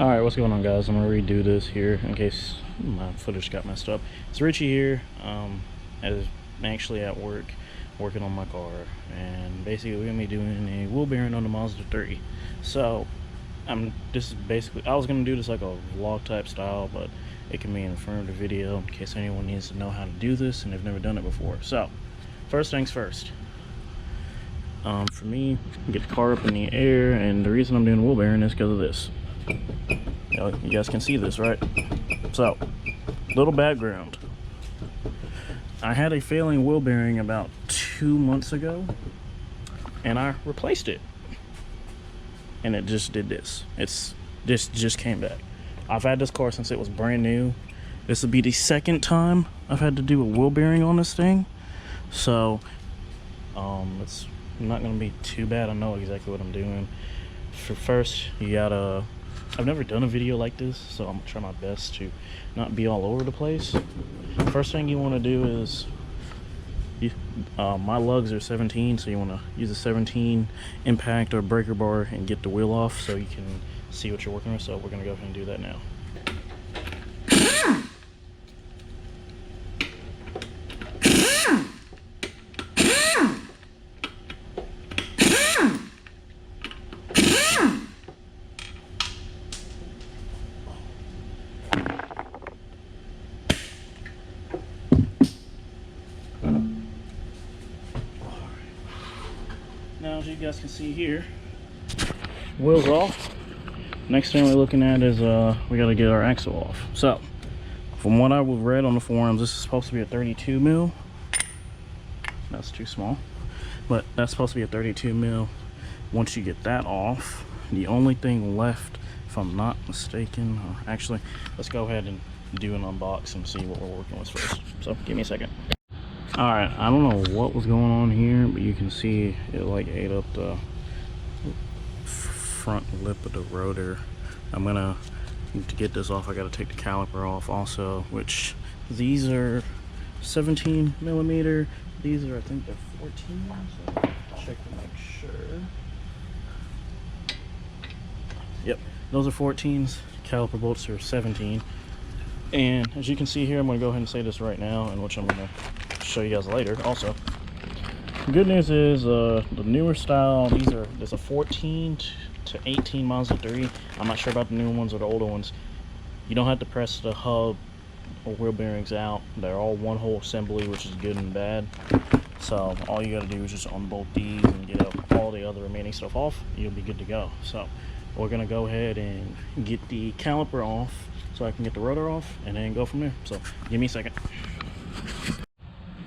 Alright, what's going on, guys? I'm gonna redo this here in case my footage got messed up. It's Richie here. I'm actually at work working on my car, and basically we're gonna be doing a wheel bearing on the Mazda3. So this is basically, I was gonna do this like a vlog type style, but it can be in front of the video in case anyone needs to know how to do this and they've never done it before. So first things first, for me, get the car up in the air, and the reason I'm doing wheel bearing is because of this. You guys can see this, right? So, little background. I had a failing wheel bearing about 2 months ago, and I replaced it. And it just did this. This just came back. I've had this car since it was brand new. This will be the second time I've had to do a wheel bearing on this thing. So, it's not gonna be too bad. I know exactly what I'm doing. For first, you gotta, I've never done a video like this, so I'm gonna try my best to not be all over the place. First thing you want to do is, my lugs are 17, so you want to use a 17 impact or breaker bar and get the wheel off so you can see what you're working with. So we're gonna go ahead and do that now. Now, as you guys can see here, wheels off. Next thing we're looking at is we got to get our axle off. So, from what I read on the forums, this is supposed to be a 32 mil. That's too small, but that's supposed to be a 32 mil. Once you get that off, the only thing left, if I'm not mistaken, or actually, let's go ahead and do an unbox and see what we're working with first. So, give me a second. Alright, I don't know what was going on here, but you can see it like ate up the front lip of the rotor. To get this off, I gotta take the caliper off also, which these are 17 millimeter. These are, I think they're 14, so check to make sure. Yep, those are 14s. Caliper bolts are 17. And as you can see here, I'm gonna go ahead and say this right now, and which I'm gonna show you guys later also. The good news is the newer style, there's a 14 to 18 Mazda3. I'm not sure about the newer ones or the older ones. You don't have to press the hub or wheel bearings out. They're all one hole assembly, which is good and bad. So all you got to do is just unbolt these and get all the other remaining stuff off. You'll be good to go. So we're gonna go ahead and get the caliper off so I can get the rotor off, and then go from there. So give me a second.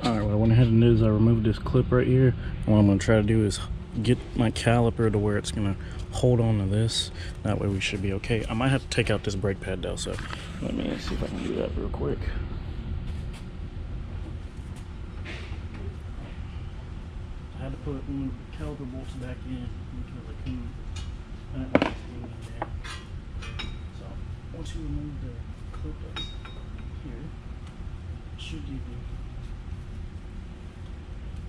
Alright, what I went ahead and did is I removed this clip right here. And what I'm going to try to do is get my caliper to where it's going to hold on to this. That way we should be okay. I might have to take out this brake pad though, so let me see if I can do that real quick. I had to put one of the caliper bolts back in because I couldn't get it down. So once you remove the clip that's here, it should give you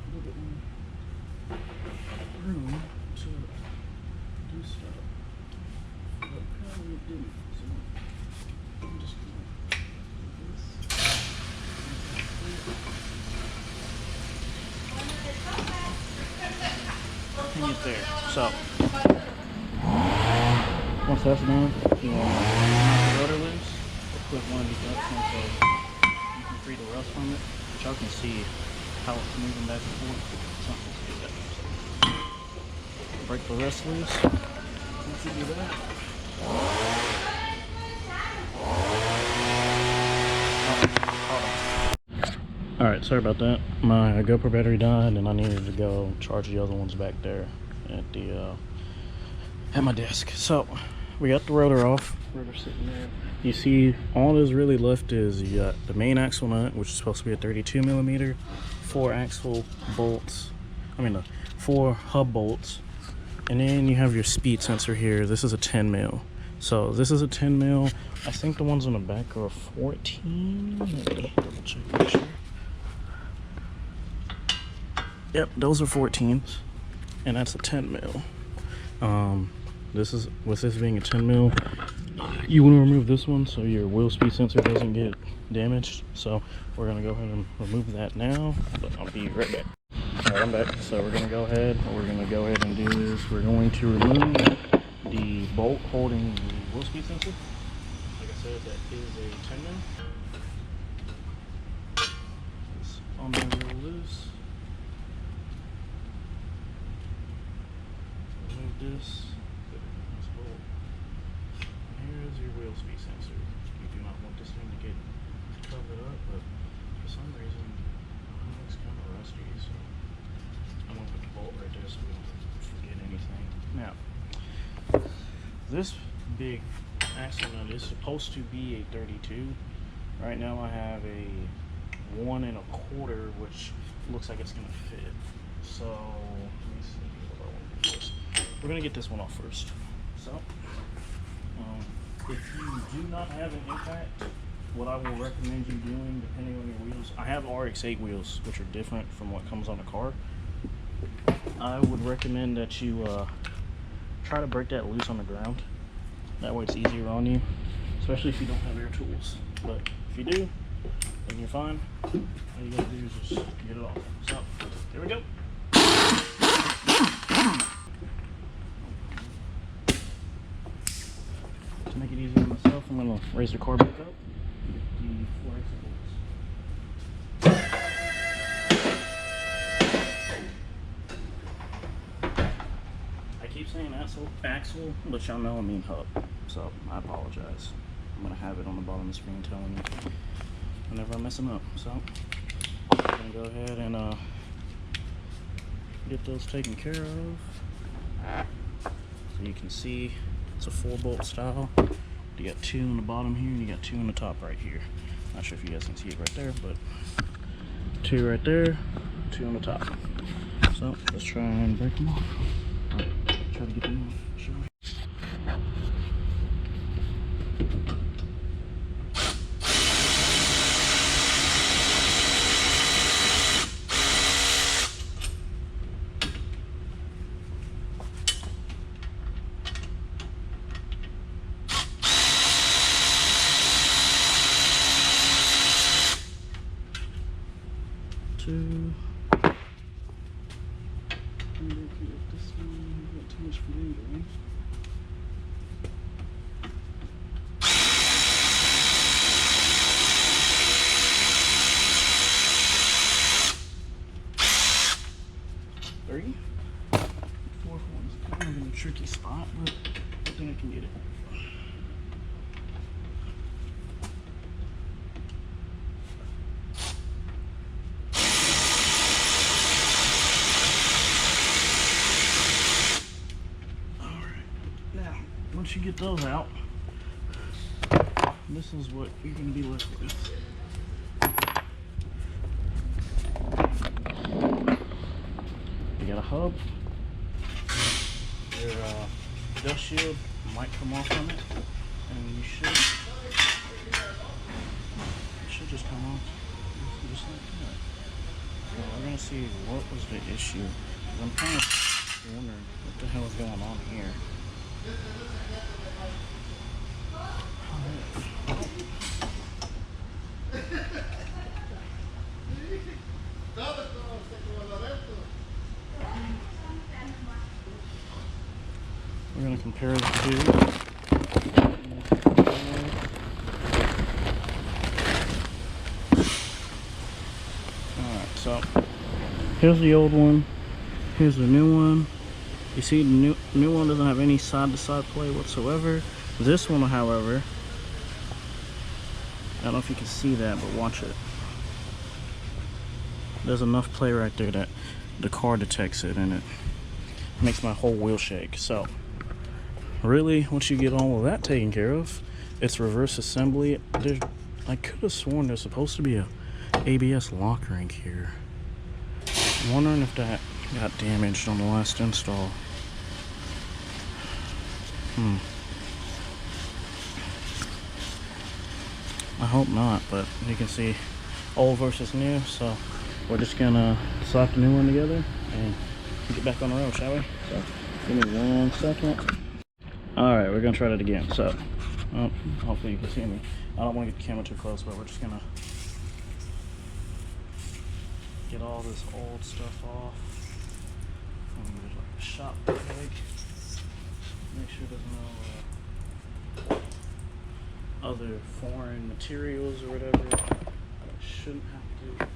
a little bit more room to do stuff, but apparently it didn't. So I'm just gonna do this. And get there. So once that's done, you want to knock the rotor loose, put one of these nuts in so you can free the rust from it. But y'all can see how it's moving back and forth. Something to do that. So, break the rust loose. Once you do that, alright, sorry about that. My GoPro battery died and I needed to go charge the other ones back there at my desk. So we got the rotor off. Rotor sitting there. You see, all that's really left is you got the main axle nut, which is supposed to be a 32 millimeter, 4 axle bolts. The 4 hub bolts, and then you have your speed sensor here. This is a 10 mil. So this is a 10 mil. I think the ones on the back are 14. Let me double check, make sure. Yep, those are 14s, and that's a 10 mil. This is, with this being a 10 mil, you want to remove this one so your wheel speed sensor doesn't get damaged. So we're going to go ahead and remove that now, but I'll be right back. Alright, I'm back. So we're going to go ahead and do is we're going to remove the bolt holding the wheel speed sensor. Like I said, that is a 10-min. It's on there real loose. Remove this. Put it in this bolt. And here is your wheel speed sensor. You do not want this thing to get covered up, but for some reason it looks kind of rusty. So I'm gonna put the bolt right there so we don't forget anything. Now, this big axle nut is supposed to be a 32. Right now I have a 1 1/4, which looks like it's gonna fit. So let me see what I want to do first. We're gonna get this one off first. So if you do not have an impact, what I will recommend you doing, depending on your wheels, I have RX-8 wheels, which are different from what comes on the car. I would recommend that you try to break that loose on the ground. That way it's easier on you, especially if you don't have air tools. But if you do, then you're fine. All you gotta do is just get it off. So, here we go. To make it easier on myself, I'm gonna raise the car back up. The 4 exit bolts. I keep saying axle, but y'all know I mean hub, so I apologize. I'm gonna have it on the bottom of the screen telling me whenever I mess them up. So I'm gonna go ahead and get those taken care of. So you can see it's a 4-bolt style. You got 2 on the bottom here, and you got 2 on the top right here. Not sure if you guys can see it right there, but 2 right there, 2 on the top. So let's try and break them off. Try to get them off. Sure. Two. This one got too much fluid, right? Three. Fourth one's kind of in a tricky spot, but I think I can get it. Once you get those out, this is what you're going to be left with. You got a hub. Your dust shield might come off on it, and you should just come off just like that. So we're going to see what was the issue. I'm kind of wondering what the hell is going on here. We're going to compare the two. Alright, so here's the old one. Here's the new one. You see, the new one doesn't have any side-to-side play whatsoever. This one, however, I don't know if you can see that, but watch it. There's enough play right there that the car detects it, and it makes my whole wheel shake. So, really, once you get all of that taken care of, it's reverse assembly. I could have sworn there's supposed to be a ABS lock ring here. I'm wondering if that got damaged on the last install. I hope not, but you can see old versus new, so we're just gonna slap the new one together and get back on the road, shall we? So give me 1 second. Alright, we're gonna try that again. So Oh, hopefully you can see me. I don't want to get the camera too close, but we're just gonna get all this old stuff off. I'm gonna do like a shop bag. Make sure there's no other foreign materials or whatever that I shouldn't have to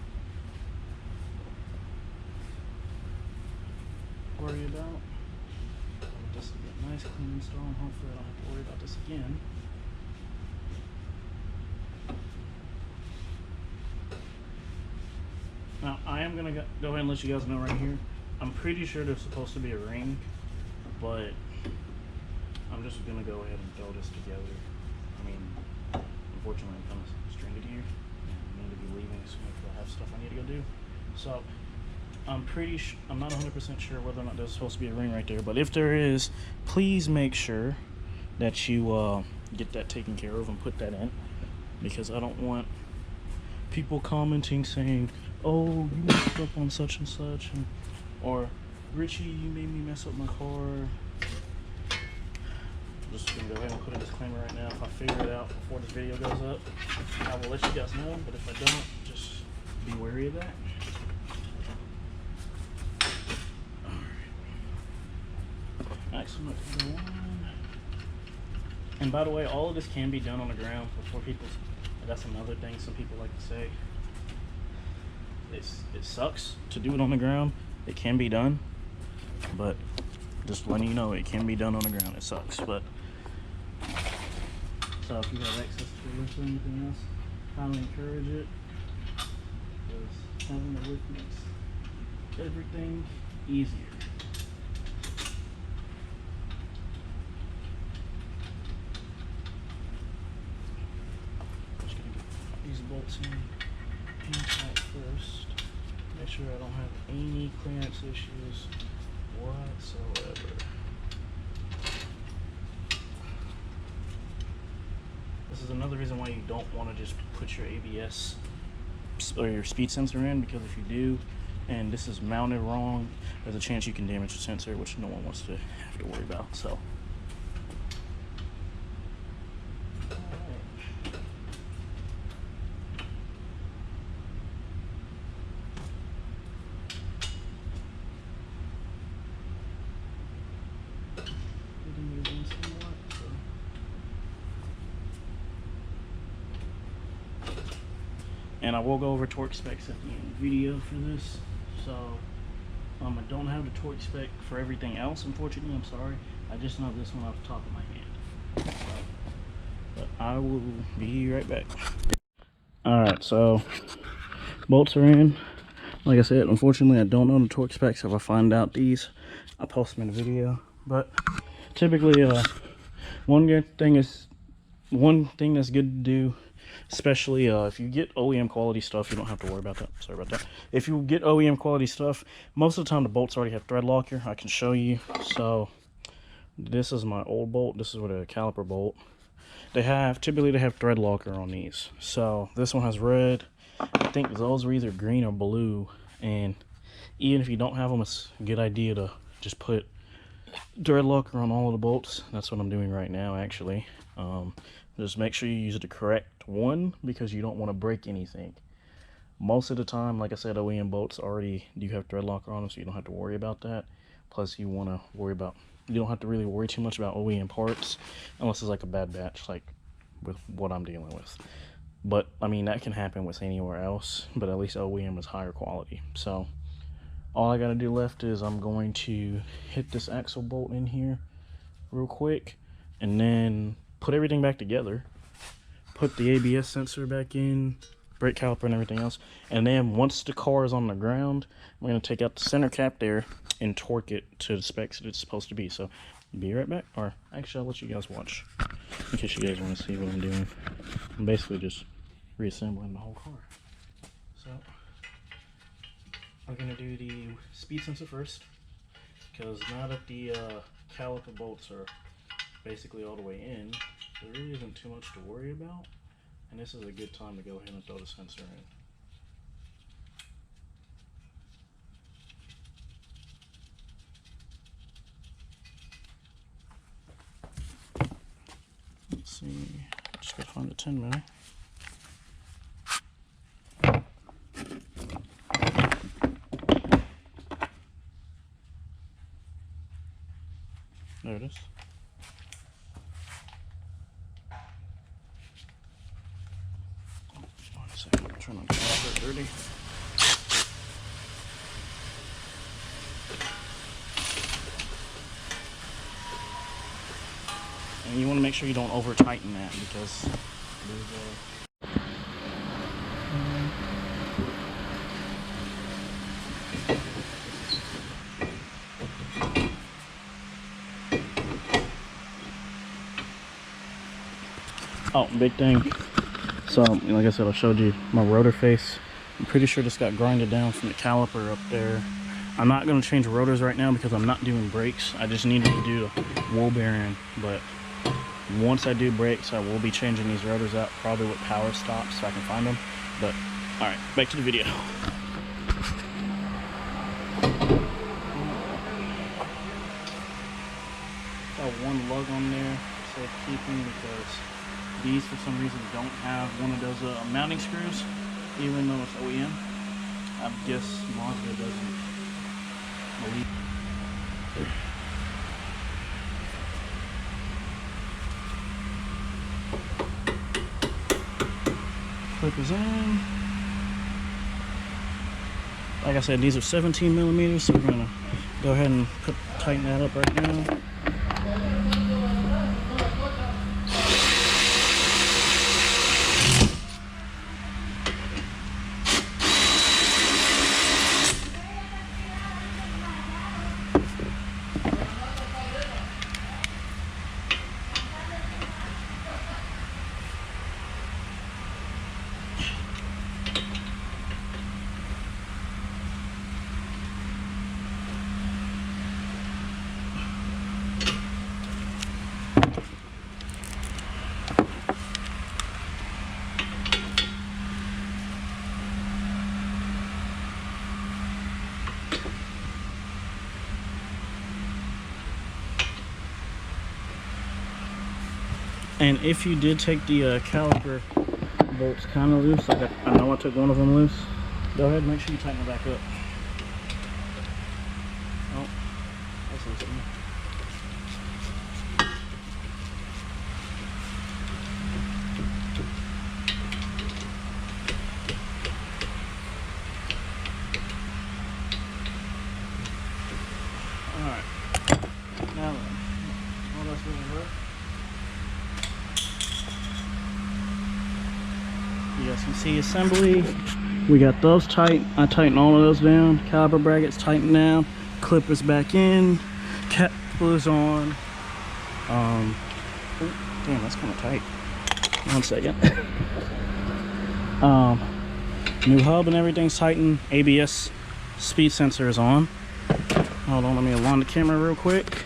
worry about. This will be a nice clean install, and hopefully I don't have to worry about this again. Now I am gonna go ahead and let you guys know right here. I'm pretty sure there's supposed to be a ring, but I'm just gonna go ahead and throw this together. I mean, unfortunately, I'm kind of stranded here, and I need to be leaving soon because I have stuff I need to go do. So I'm not 100% sure whether or not there's supposed to be a ring right there, but if there is, please make sure that you get that taken care of and put that in, because I don't want people commenting saying, "Oh, you messed up on such and such," or "Richie, you made me mess up my car." I'm just gonna go ahead and put a disclaimer right now. If I figure it out before this video goes up, I will let you guys know, but if I don't, just be wary of that. Alright, so I'm gonna go on. And by the way, all of this can be done on the ground before people. That's another thing some people like to say. It sucks to do it on the ground. It can be done, but just letting you know, it can be done on the ground. It sucks, but so if you have access to lift or anything else, highly encourage it, because having a lift makes everything easier. Just gonna get these bolts in tight first. Make sure I don't have any clearance issues whatsoever. This is another reason why you don't want to just put your ABS or your speed sensor in, because if you do and this is mounted wrong, there's a chance you can damage the sensor, which no one wants to have to worry about. So and I will go over torque specs at the end of the video for this. So I don't have the torque spec for everything else, unfortunately. I'm sorry. I just know this one off the top of my head. But I will be right back. Alright, so bolts are in. Like I said, unfortunately I don't know the torque specs. If I find out these, I'll post them in the video. But typically one thing that's good to do, especially if you get OEM quality stuff, you don't have to worry about that. Sorry about that. If you get OEM quality stuff, most of the time the bolts already have thread locker. I can show you. So this is my old bolt. This is with a caliper bolt. Typically they have thread locker on these. So this one has red. I think those are either green or blue. And even if you don't have them, it's a good idea to just put thread locker on all of the bolts. That's what I'm doing right now, actually. Just make sure you use the correct one, because you don't want to break anything. Most of the time, like I said, OEM bolts already do have thread locker on them, so you don't have to worry about that. Plus, you don't have to really worry too much about OEM parts, unless it's like a bad batch, like with what I'm dealing with. But I mean, that can happen with anywhere else, but at least OEM is higher quality. So all I gotta do left is I'm going to hit this axle bolt in here real quick, and then put everything back together, put the ABS sensor back in, brake caliper and everything else. And then once the car is on the ground, I'm going to take out the center cap there and torque it to the specs that it's supposed to be. So be right back, or actually I'll let you guys watch in case you guys want to see what I'm doing. I'm basically just reassembling the whole car. So I'm going to do the speed sensor first, because now that the caliper bolts are basically all the way in, there really isn't too much to worry about, and this is a good time to go ahead and throw the sensor in. Let's see. Just gotta find the 10 mil. There it is. One second, I'm trying to get it dirty. And you want to make sure you don't over tighten that because there's oh, big thing. So, like I said, I showed you my rotor face. I'm pretty sure this got grinded down from the caliper up there. I'm not going to change rotors right now because I'm not doing brakes. I just needed to do the wheel bearing, but once I do brakes, I will be changing these rotors out, probably with power stops if I can find them. But, alright, back to the video. Got one lug on there, safe keeping, because these for some reason don't have one of those mounting screws, even though it's OEM. I guess Mazda doesn't believe. Clip is in. Like I said, these are 17 millimeters, so we're gonna go ahead and tighten that up right now. And if you did take the caliper bolts kind of loose, like I know I took one of them loose, go ahead and make sure you tighten it back up. Oh, that's loosening. Alright, now then, all that's really work. You got some C assembly. We got those tight. I tightened all of those down. Caliper brackets tightened down. Clippers back in. Cap was on. Oh, damn, that's kind of tight. 1 second. New hub and everything's tightened. ABS speed sensor is on. Hold on, let me align the camera real quick.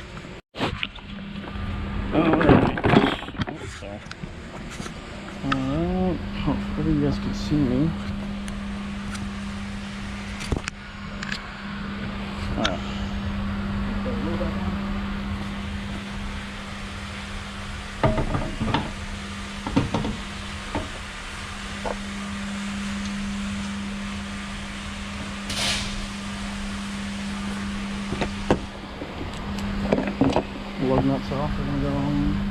Hopefully you guys can see me. Alright. Lug nuts off, we're gonna go on.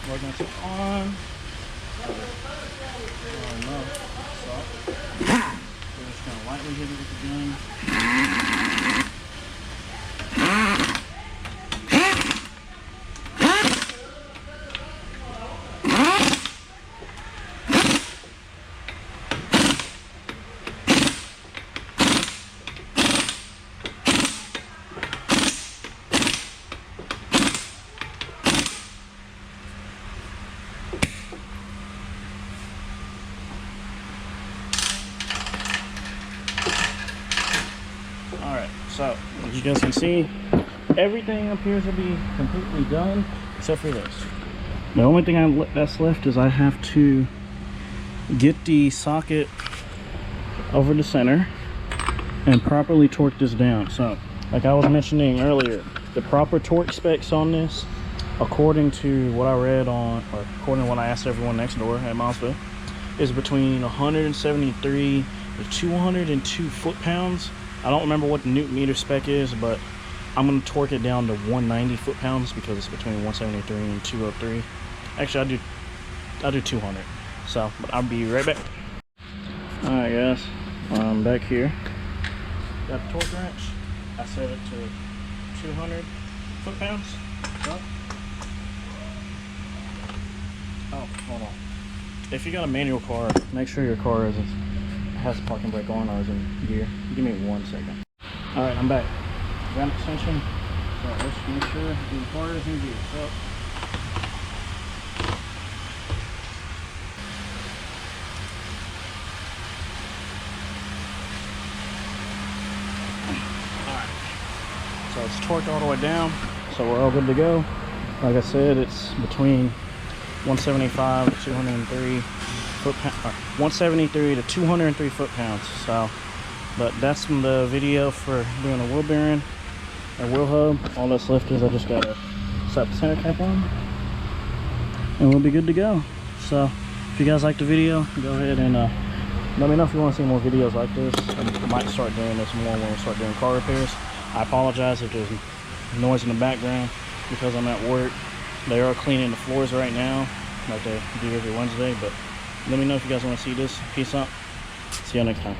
Lug nuts are on. Oh no, so we're just gonna lightly hit it with the gun. Alright, so as you guys can see, everything appears to be completely done except for this. The only thing that's left is I have to get the socket over the center and properly torque this down. So like I was mentioning earlier, the proper torque specs on this, according to what I read on, or according to what I asked everyone next door at Mazda, is between 173 to 202 foot-pounds. I don't remember what the newton meter spec is, but I'm going to torque it down to 190 foot-pounds because it's between 173 and 203. Actually, I'll do 200. So, but I'll be right back. Alright guys, I'm back here. Got the torque wrench. I set it to 200 foot-pounds. So, oh, hold on. If you got a manual car, make sure your car has a parking brake on or is in gear. Give me 1 second. Alright, I'm back. Got an extension. So let's make sure the car is in gear. So, so it's torqued all the way down, so we're all good to go. Like I said, it's between 175 to 203 foot-pounds, 173 to 203 foot-pounds. So, but that's the video for doing a wheel bearing and wheel hub. All that's left is I just gotta slap the center cap on, and we'll be good to go. So, if you guys liked the video, go ahead and let me know if you want to see more videos like this. I might start doing this more when we start doing car repairs. I apologize if there's noise in the background because I'm at work. They are cleaning the floors right now, like they do every Wednesday, but let me know if you guys want to see this. Peace out. See you next time.